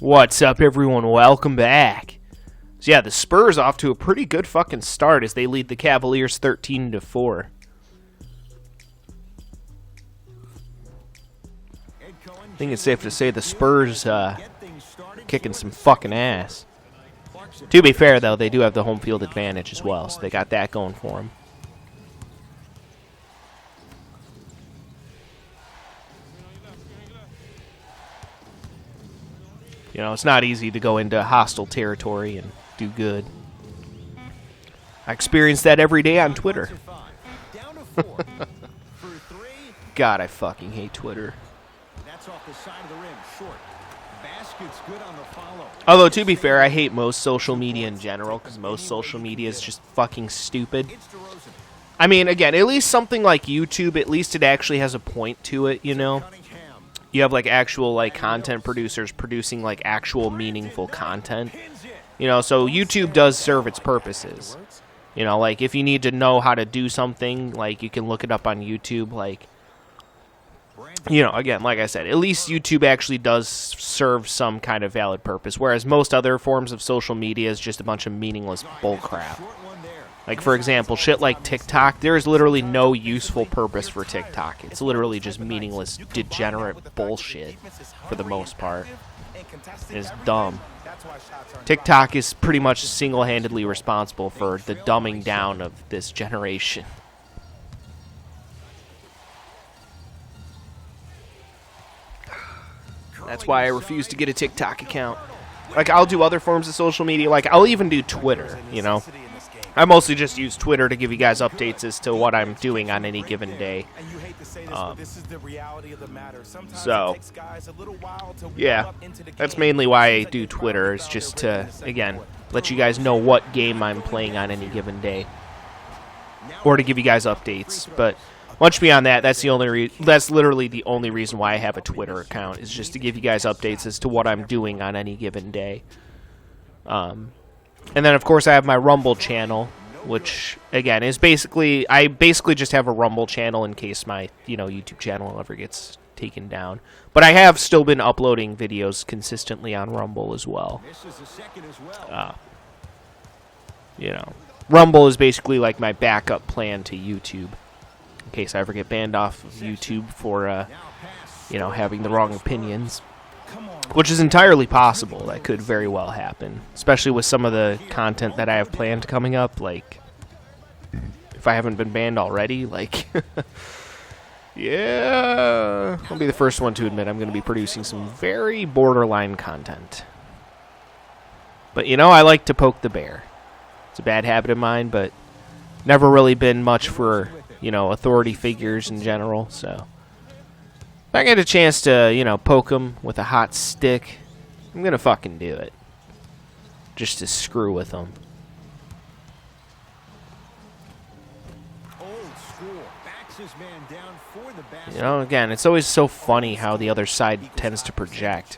What's up, everyone? Welcome back. So yeah, the Spurs off to a pretty good fucking start as they lead the Cavaliers 13-4. I think it's safe to say the Spurs kicking some fucking ass. To be fair, though, they do have the home field advantage as well, so they got that going for them. You know, it's not easy to go into hostile territory and do good. I experience that every day on Twitter. God, I fucking hate Twitter. Although, to be fair, I hate most social media in general, because most social media is just fucking stupid. I mean, again, at least something like YouTube, at least it actually has a point to it, you know? You have, like, actual, like, content producers producing, like, actual meaningful content. You know, so YouTube does serve its purposes. You know, like, if you need to know how to do something, like, you can look it up on YouTube, like, you know, again, like I said, at least YouTube actually does serve some kind of valid purpose, whereas most other forms of social media is just a bunch of meaningless bullcrap. Like, for example, shit like TikTok, there is literally no useful purpose for TikTok. It's literally just meaningless, degenerate bullshit for the most part. It's dumb. TikTok is pretty much single-handedly responsible for the dumbing down of this generation. That's why I refuse to get a TikTok account. Like, I'll do other forms of social media. Like, I'll even do Twitter, you know? I mostly just use Twitter to give you guys updates as to what I'm doing on any given day. So, yeah, that's mainly why I do Twitter, is just to, again, let you guys know what game I'm playing on any given day. Or to give you guys updates, but much beyond that, that's literally the only reason why I have a Twitter account, is just to give you guys updates as to what I'm doing on any given day. And then, of course, I have my Rumble channel, which, again, is basically, I basically just have a Rumble channel in case my, you know, YouTube channel ever gets taken down. But I have still been uploading videos consistently on Rumble as well. You know, Rumble is basically like my backup plan to YouTube, in case I ever get banned off of YouTube for, you know, having the wrong opinions. Which is entirely possible. That could very well happen. Especially with some of the content that I have planned coming up. Like, if I haven't been banned already, like, yeah. I'll be the first one to admit I'm going to be producing some very borderline content. But, you know, I like to poke the bear. It's a bad habit of mine, but never really been much for, you know, authority figures in general, so if I get a chance to, you know, poke them with a hot stick, I'm going to fucking do it. Just to screw with them. You know, again, it's always so funny how the other side tends to project.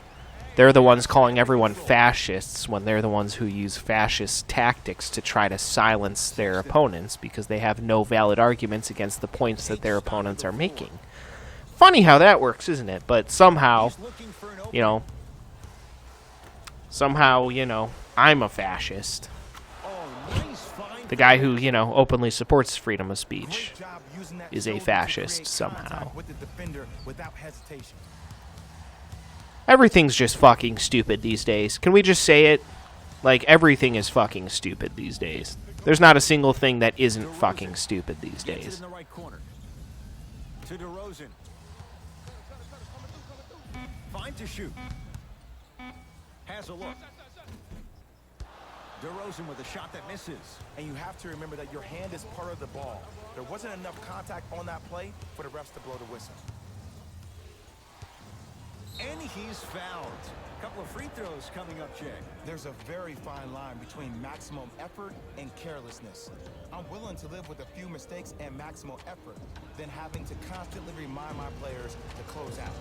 They're the ones calling everyone fascists when they're the ones who use fascist tactics to try to silence their opponents because they have no valid arguments against the points that their opponents are making. Funny how that works, isn't it? But somehow, you know, I'm a fascist. The guy who, you know, openly supports freedom of speech is a fascist somehow. Everything's just fucking stupid these days. Can we just say it? Like, everything is fucking stupid these days. There's not a single thing that isn't fucking stupid these days. Fine to shoot. Has a look. DeRozan with a shot that misses. And you have to remember that your hand is part of the ball. There wasn't enough contact on that play for the refs to blow the whistle. And he's fouled. A couple of free throws coming up, Jay. There's a very fine line between maximum effort and carelessness. I'm willing to live with a few mistakes and maximum effort than having to constantly remind my players to close out.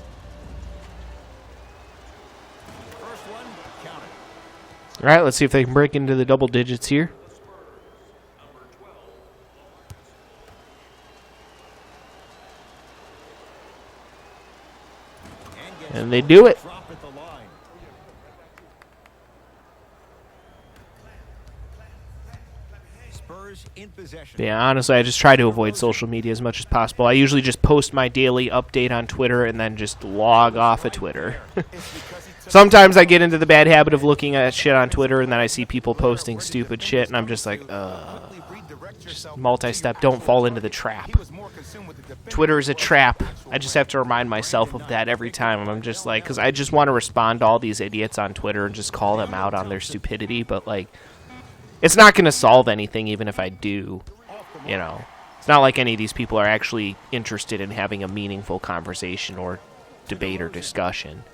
First one, count it. All right, let's see if they can break into the double digits here. And they do it. Spurs in possession. But yeah, honestly, I just try to avoid social media as much as possible. I usually just post my daily update on Twitter and then just log off of Twitter. Sometimes I get into the bad habit of looking at shit on Twitter and then I see people posting stupid shit and I'm just like, just multi-step, don't fall into the trap. Twitter is a trap. I just have to remind myself of that every time. I'm just like, because I just want to respond to all these idiots on Twitter and just call them out on their stupidity, but like, it's not going to solve anything even if I do, you know. It's not like any of these people are actually interested in having a meaningful conversation or debate or discussion.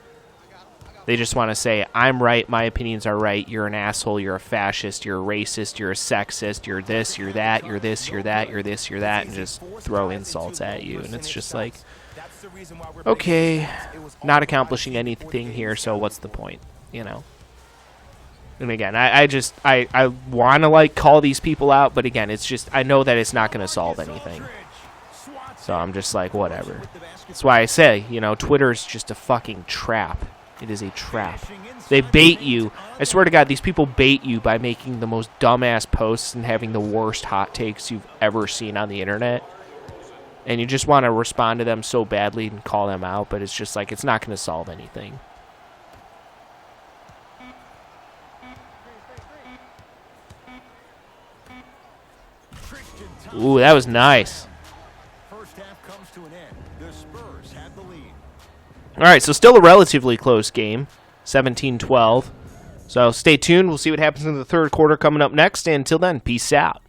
They just want to say, I'm right, my opinions are right, you're an asshole, you're a fascist, you're a racist, you're a sexist, you're this, you're that, you're this, you're that, you're this, you're that, and just throw insults at you. And it's just like, okay, not accomplishing anything here, so what's the point, you know? And again, I want to, like, call these people out, but again, it's just, I know that it's not going to solve anything. So I'm just like, whatever. That's why I say, you know, Twitter's just a fucking trap. It is a trap. They bait you. I swear to God, these people bait you by making the most dumbass posts and having the worst hot takes you've ever seen on the internet. And you just want to respond to them so badly and call them out, but it's just like, it's not going to solve anything. Ooh, that was nice. First half comes to an end. The Spurs have the lead. All right, so still a relatively close game, 17-12. So stay tuned. We'll see what happens in the third quarter coming up next. And until then, peace out.